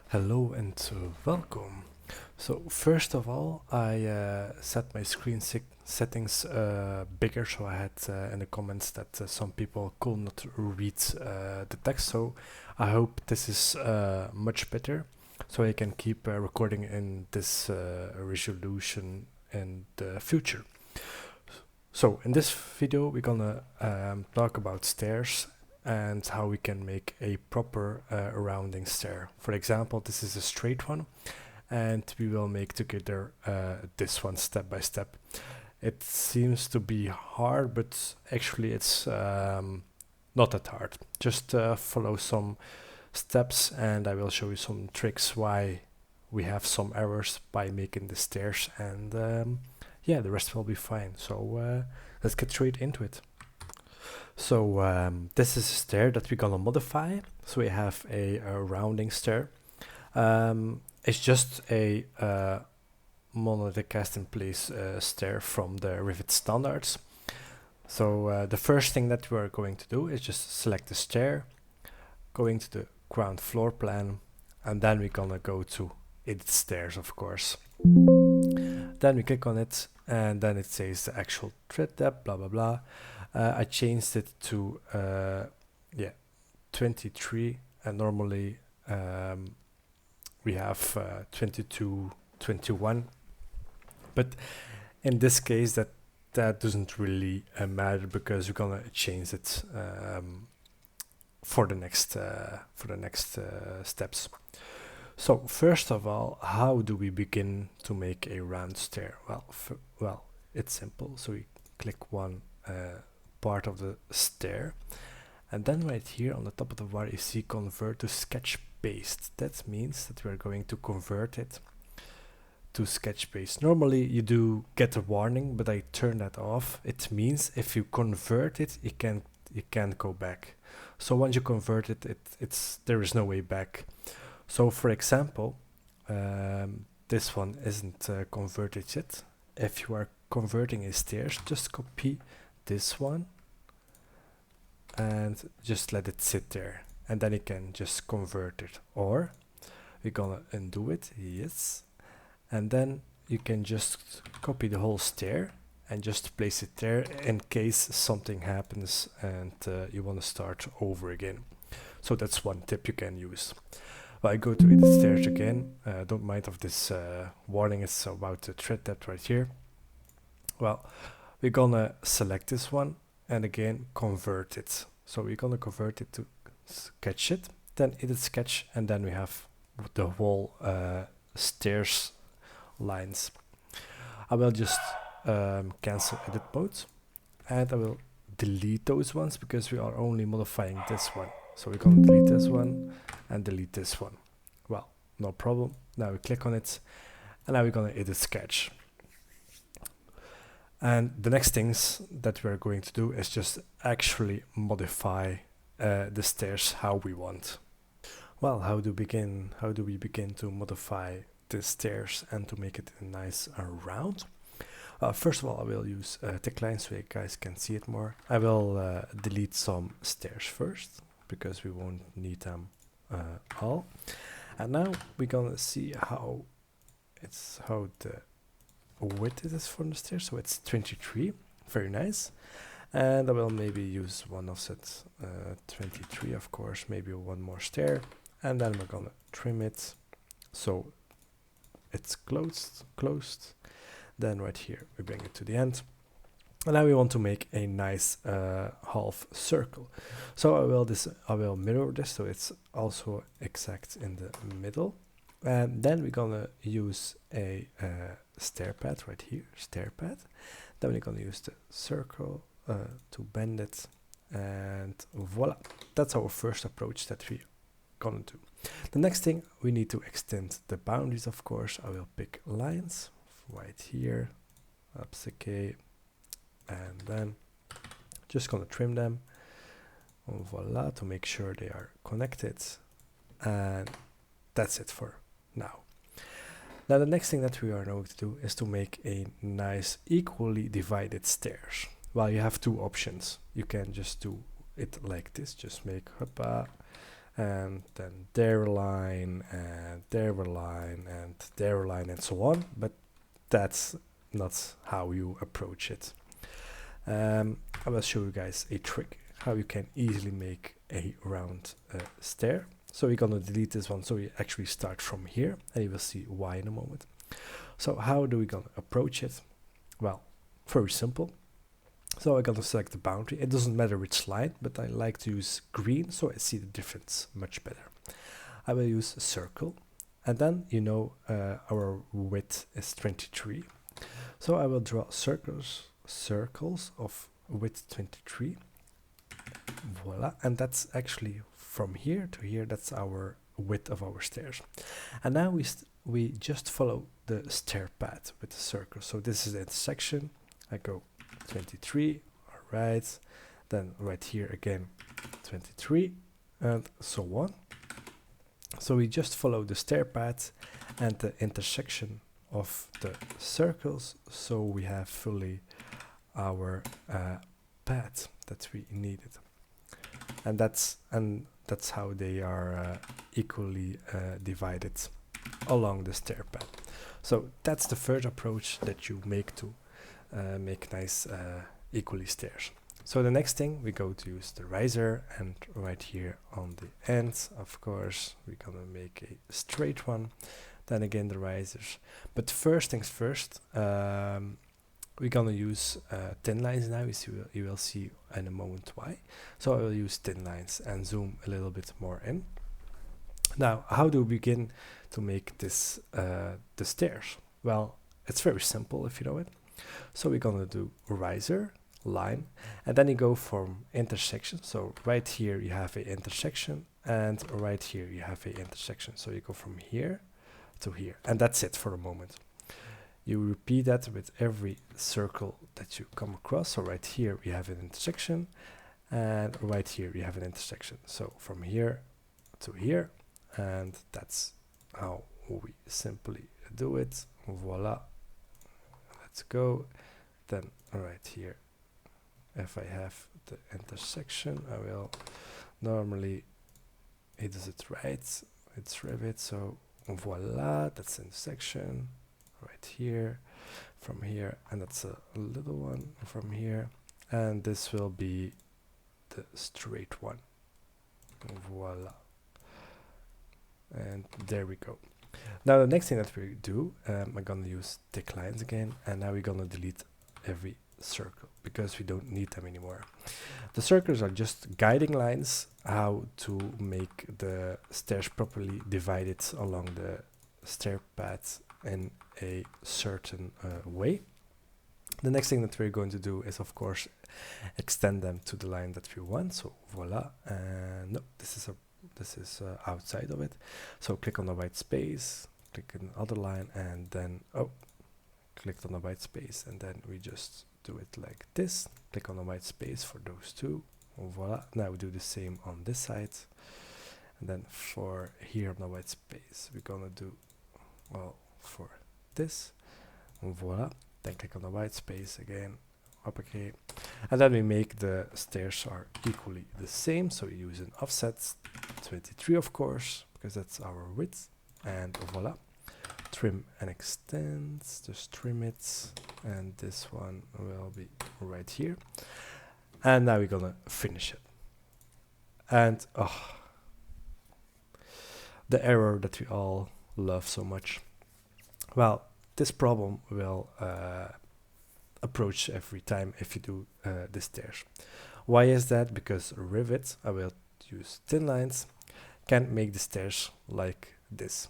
Hello and welcome. So first of all, I set my screen settings bigger, so I had in the comments that some people could not read the text. So I hope this is much better, so I can keep recording in this resolution in the future. So in this video, we're gonna talk about stairs and how we can make a proper rounding stair. For example, this is a straight one, and we will make together this one step by step. It seems to be hard, but actually it's not that hard. Just follow some steps and I will show you some tricks why we have some errors by making the stairs, and yeah, the rest will be fine. So let's get straight into it. So this is a stair that we're gonna modify. So we have a rounding stair. It's just a monolithic cast in place stair from the Rivet standards. So the first thing that we're going to do is just select the stair, going to the ground floor plan, and then we're gonna go to edit stairs, of course. Then we click on it, and then it says the actual tread depth, blah blah blah. I changed it to 23, and normally we have 22, 21, but in this case that doesn't really matter, because we're gonna change it for the next steps. So first of all, how do we begin to make a round stair? Well, it's simple. So we click one part of the stair, and then right here on the top of the bar you see convert to sketch paste. That means that we're going to convert it to sketch paste. Normally you do get a warning, but I turn that off. It means if you convert it, you can't go back. So once you convert it, there is no way back. So for example, this one isn't converted yet. If you are converting a stairs, just copy this one and just let it sit there, and then you can just convert it. Or we're gonna undo it, yes, and then you can just copy the whole stair and just place it there in case something happens and you want to start over again. So that's one tip you can use. Well, I go to edit stairs again. Don't mind of this warning, it's about the tread depth right here. Well, we're gonna select this one and again convert it. So we're gonna convert it to sketch it, then edit sketch, and then we have the whole stairs lines. I will just cancel edit mode, and I will delete those ones because we are only modifying this one. So we're gonna delete this one and delete this one. Well, no problem. Now we click on it, and now we're gonna edit sketch. And the next things that we're going to do is just actually modify the stairs how we want. Well, how do we begin to modify the stairs and to make it a nice round? First of all, I will use thick lines so you guys can see it more. I will delete some stairs first because we won't need them all. And now we're gonna see how the width is for the stairs. So it's 23, very nice. And I will maybe use one offset 23, of course, maybe one more stair, and then we're gonna trim it so it's closed. Then right here we bring it to the end, and now we want to make a nice half circle. So I will mirror this so it's also exact in the middle, and then we're gonna use a stair path right here, stair path. Then we're gonna use the circle to bend it, and voila, that's our first approach that we're gonna do. The next thing, we need to extend the boundaries, of course. I will pick lines right here, okay, and then just gonna trim them, voila, to make sure they are connected, and that's it for now. Now the next thing that we are going to do is to make a nice equally divided stairs. Well, you have two options. You can just do it like this, just make hoppa, and then their line, and there a line, and there a line, and so on, but that's not how you approach it. I will show you guys a trick how you can easily make a round stair. So we're gonna delete this one, so we actually start from here, and you will see why in a moment. So how do we gonna approach it? Well, very simple. So I'm gonna select the boundary. It doesn't matter which line, but I like to use green so I see the difference much better. I will use a circle, and then you know our width is 23. So I will draw circles of width 23. Voila, and that's actually from here to here, that's our width of our stairs. And now we just follow the stair path with the circle. So this is the intersection. I go 23, all right, then right here again 23, and so on. So we just follow the stair path and the intersection of the circles, so we have fully our path that we needed. And that's how they are equally divided along the stair path. So that's the first approach that you make to make nice equally stairs. So the next thing, we go to use the riser, and right here on the end, of course, we're gonna make a straight one, then again the risers. But first things first, we're gonna use thin lines now. You will see in a moment why. So I will use thin lines and zoom a little bit more in. Now, how do we begin to make this the stairs? Well, it's very simple if you know it. So we're gonna do riser, line, and then you go from intersection. So right here you have a intersection, and right here you have a intersection. So you go from here to here, and that's it for a moment. You repeat that with every circle that you come across. So right here we have an intersection, and right here we have an intersection. So from here to here, and that's how we simply do it. Voila. Let's go. Then right here, if I have the intersection, I will normally, it does it right, it's Revit, so voila, that's the intersection. Right here, from here, and that's a little one from here, and this will be the straight one. Voila, and there we go. Now the next thing that we do, I'm gonna use thick lines again, and now we're gonna delete every circle because we don't need them anymore. The circles are just guiding lines how to make the stairs properly divided along the stair path in a certain way. The next thing that we're going to do is, of course, extend them to the line that we want. So voila, and no, this is outside of it. So click on the white space, click on the other line, and then click on the white space, and then we just do it like this. Click on the white space for those two. Voila. Now we do the same on this side, and then for here on the white space, we're gonna do for this. Voila. Then click on the white space again. Okay, and then we make the stairs are equally the same. So we use an offset 23, of course, because that's our width. And voila. Trim and extend, just trim it, and this one will be right here. And now we're gonna finish it. And the error that we all love so much. Well, this problem will approach every time if you do the stairs. Why is that? Because Revit, I will use thin lines, can make the stairs like this.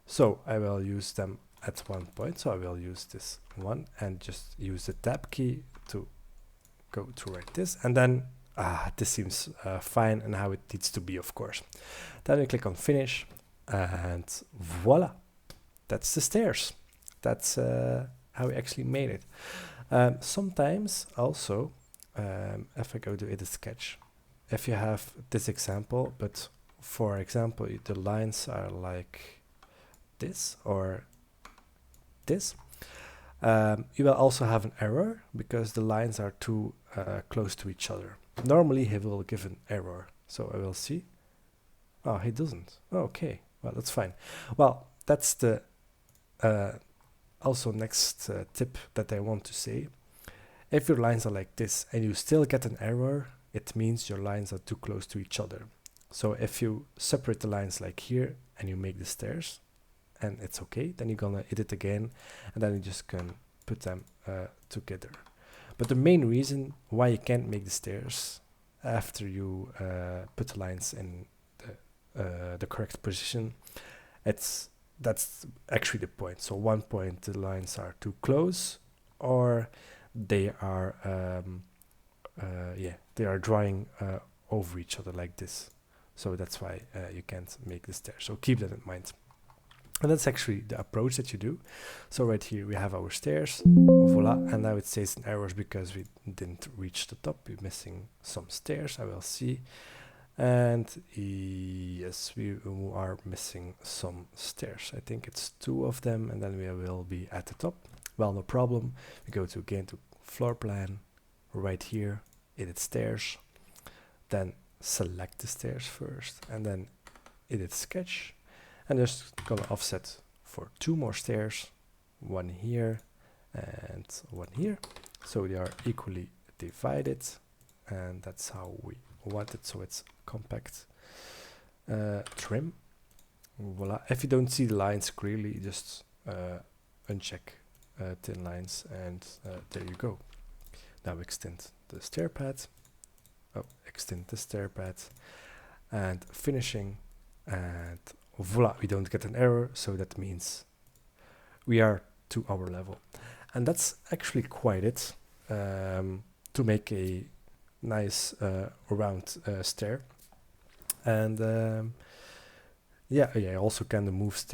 So I will use them at one point. So I will use this one and just use the tab key to go to like this. And then this seems fine and how it needs to be, of course. Then we click on finish, and voila, that's the stairs. That's how we actually made it. Sometimes also, if I go to edit sketch, if you have this example, but for example, the lines are like this or this, you will also have an error because the lines are too close to each other. Normally he will give an error, so I will see. Oh, he doesn't. Okay, Well, that's fine. Well, that's the also next tip that I want to say. If your lines are like this and you still get an error, it means your lines are too close to each other. So if you separate the lines like here and you make the stairs and it's okay, then you're gonna edit again and then you just can put them together. But the main reason why you can't make the stairs after you put the lines in the correct position, that's actually the point. So one point the lines are too close, or they are they are drawing over each other like this. So that's why you can't make the stairs. So keep that in mind. And that's actually the approach that you do. So right here we have our stairs, voila, and now it says an errors because we didn't reach the top. We're missing some stairs, I will see. And yes, we are missing some stairs. I think it's 2 of them, and then we will be at the top. Well, no problem. We go to again to floor plan, right here, edit stairs, then select the stairs first, and then edit sketch, and just gonna offset for 2 more stairs, 1 here and 1 here, so they are equally divided, and that's how we want it, so it's compact. Trim, voila. If you don't see the lines clearly, just uncheck thin lines, and there you go. Now extend the stair pad, extend the stair pad, and finishing, and voila, we don't get an error, so that means we are to our level. And that's actually quite it to make a nice round stair. And I also can move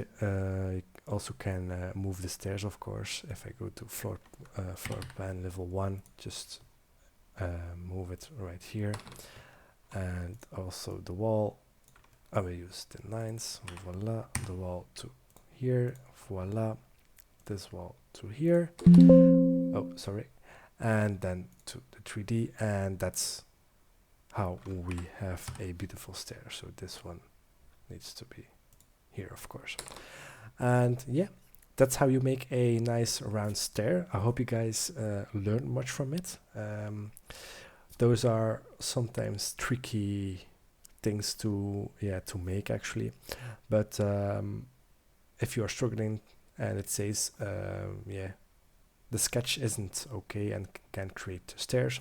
the stairs, of course. If I go to floor plan level 1, just move it right here, and also the wall. I will use thin lines, voila, the wall to here, voila, this wall to here, oh sorry, and then to the 3D, and that's how we have a beautiful stair. So this one needs to be here, of course. And yeah, that's how you make a nice round stair. I hope you guys learned much from it. Those are sometimes tricky things to make actually, but if you are struggling and it says the sketch isn't okay and can't create stairs,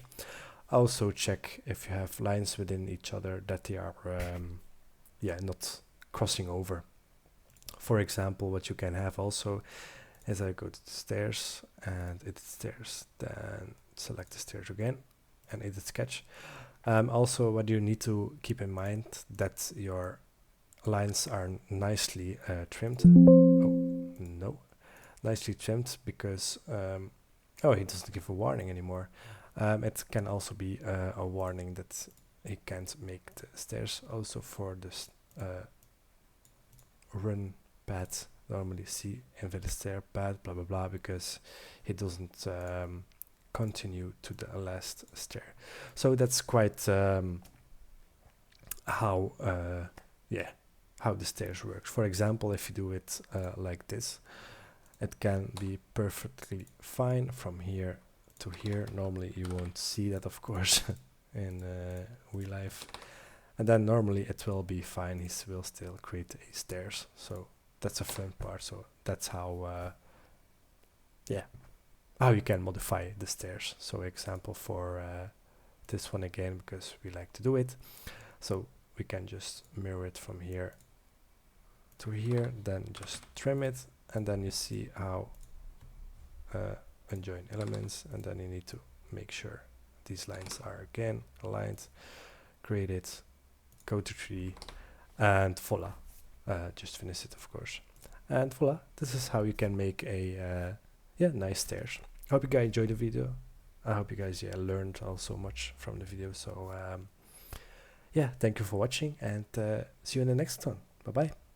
also check if you have lines within each other that they are not crossing over. For example, what you can have also is I go to the stairs and edit stairs, then select the stairs again and edit sketch. Also, what you need to keep in mind that your lines are nicely trimmed. Oh no, nicely trimmed, because he doesn't give a warning anymore. It can also be a warning that he can't make the stairs. Also for this run pad, normally see invalid stair pad, blah blah blah, because he doesn't continue to the last stair. So that's quite how the stairs works. For example, if you do it like this, it can be perfectly fine from here to here. Normally you won't see that, of course, in real life, and then normally it will be fine. He will still create a stairs, so that's a fun part. So that's how how you can modify the stairs. So example for this one again, because we like to do it, so we can just mirror it from here to here, then just trim it, and then you see how unjoin elements, and then you need to make sure these lines are again aligned, create it, go to 3D, and voila, just finish it, of course, and voila, this is how you can make a nice stairs. I hope you guys enjoyed the video. I hope you guys learned also much from the video. So thank you for watching, and see you in the next one. Bye bye.